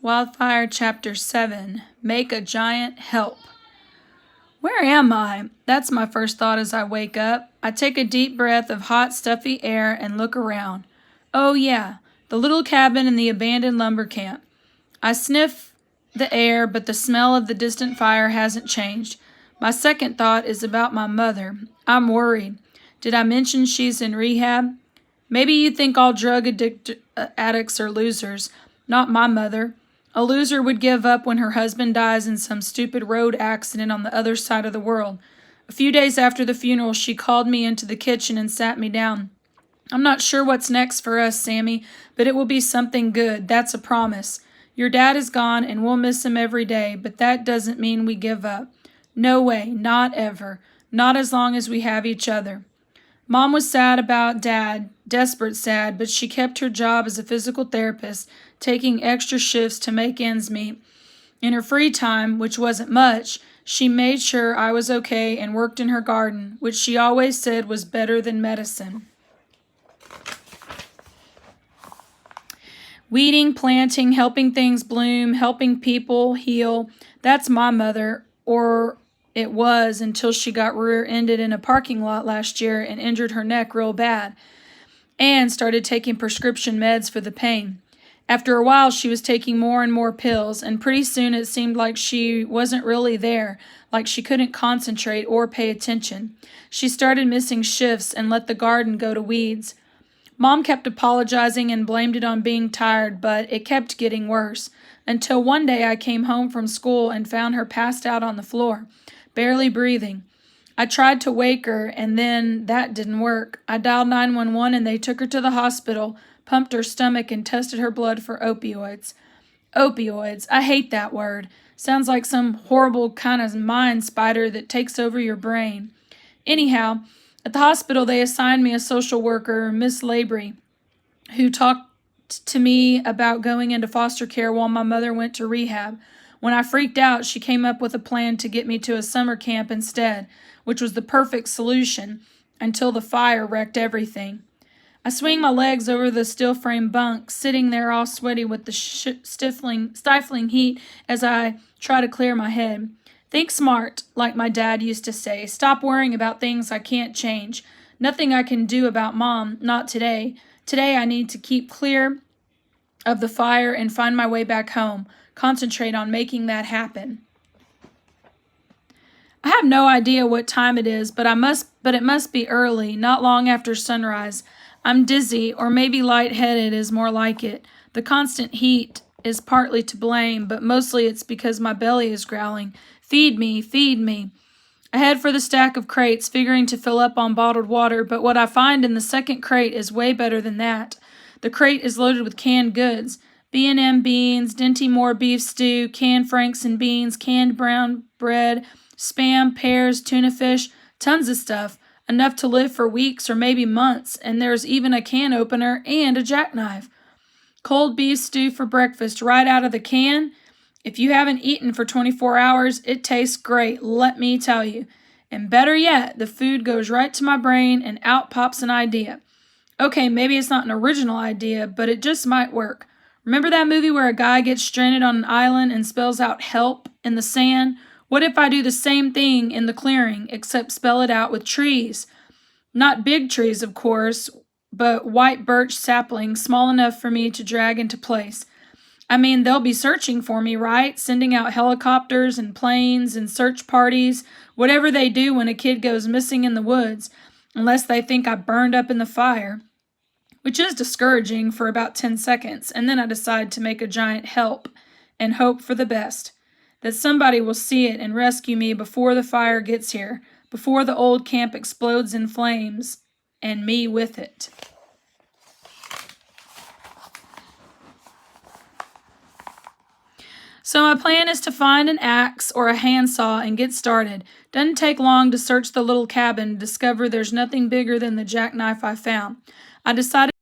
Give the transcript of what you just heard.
Wildfire Chapter 7, Make a Giant Help. Where am I? That's my first thought as I wake up. I take a deep breath of hot, stuffy air and look around. Oh yeah, the little cabin in the abandoned lumber camp. I sniff the air, but the smell of the distant fire hasn't changed. My second thought is about my mother. I'm worried. Did I mention she's in rehab? Maybe you think all drug addicts are losers. Not my mother. A loser would give up when her husband dies in some stupid road accident on the other side of the world. A few days after the funeral, she called me into the kitchen and sat me down. I'm not sure what's next for us, Sammy, but it will be something good. That's a promise. Your dad is gone and we'll miss him every day, but that doesn't mean we give up. No way, not ever. Not as long as we have each other. Mom was sad about Dad, desperate sad, but she kept her job as a physical therapist, taking extra shifts to make ends meet. In her free time, which wasn't much, she made sure I was okay and worked in her garden, which she always said was better than medicine. Weeding, planting, helping things bloom, helping people heal. That's my mother, or it was until she got rear-ended in a parking lot last year and injured her neck real bad, and started taking prescription meds for the pain. After a while, she was taking more and more pills, and pretty soon it seemed like she wasn't really there, like she couldn't concentrate or pay attention. She started missing shifts and let the garden go to weeds. Mom kept apologizing and blamed it on being tired, but it kept getting worse, until one day I came home from school and found her passed out on the floor, barely breathing. I tried to wake her, and then that didn't work. I dialed 911 and they took her to the hospital, pumped her stomach, and tested her blood for opioids. Opioids. I hate that word. Sounds like some horrible kind of mind spider that takes over your brain. Anyhow, at the hospital they assigned me a social worker, Miss Labrie, who talked to me about going into foster care while my mother went to rehab. When I freaked out, she came up with a plan to get me to a summer camp instead, which was the perfect solution until the fire wrecked everything. I swing my legs over the steel frame bunk, sitting there all sweaty with the stifling heat as I try to clear my head. Think smart, like my dad used to say. Stop worrying about things I can't change. Nothing I can do about Mom, not today. Today I need to keep clear of the fire and find my way back home. Concentrate on making that happen. I have no idea what time it is, but it must be early, not long after sunrise. I'm dizzy, or maybe lightheaded is more like it. The constant heat is partly to blame, but mostly it's because my belly is growling. Feed me, feed me. I head for the stack of crates, figuring to fill up on bottled water, but what I find in the second crate is way better than that. The crate is loaded with canned goods. B&M beans, Dinty Moore beef stew, canned Franks and beans, canned brown bread, Spam, pears, tuna fish, tons of stuff, enough to live for weeks or maybe months, and there's even a can opener and a jackknife. Cold beef stew for breakfast right out of the can. If you haven't eaten for 24 hours, it tastes great, let me tell you. And better yet, the food goes right to my brain and out pops an idea. Okay, maybe it's not an original idea, but it just might work. Remember that movie where a guy gets stranded on an island and spells out help in the sand? What if I do the same thing in the clearing, except spell it out with trees? Not big trees, of course, but white birch saplings small enough for me to drag into place. I mean, they'll be searching for me, right? Sending out helicopters and planes and search parties, whatever they do when a kid goes missing in the woods, unless they think I burned up in the fire. Which is discouraging for about 10 seconds, and then I decide to make a giant help and hope for the best, that somebody will see it and rescue me before the fire gets here, before the old camp explodes in flames, and me with it. So my plan is to find an axe or a handsaw and get started. Doesn't take long to search the little cabin and discover there's nothing bigger than the jackknife I found. I decided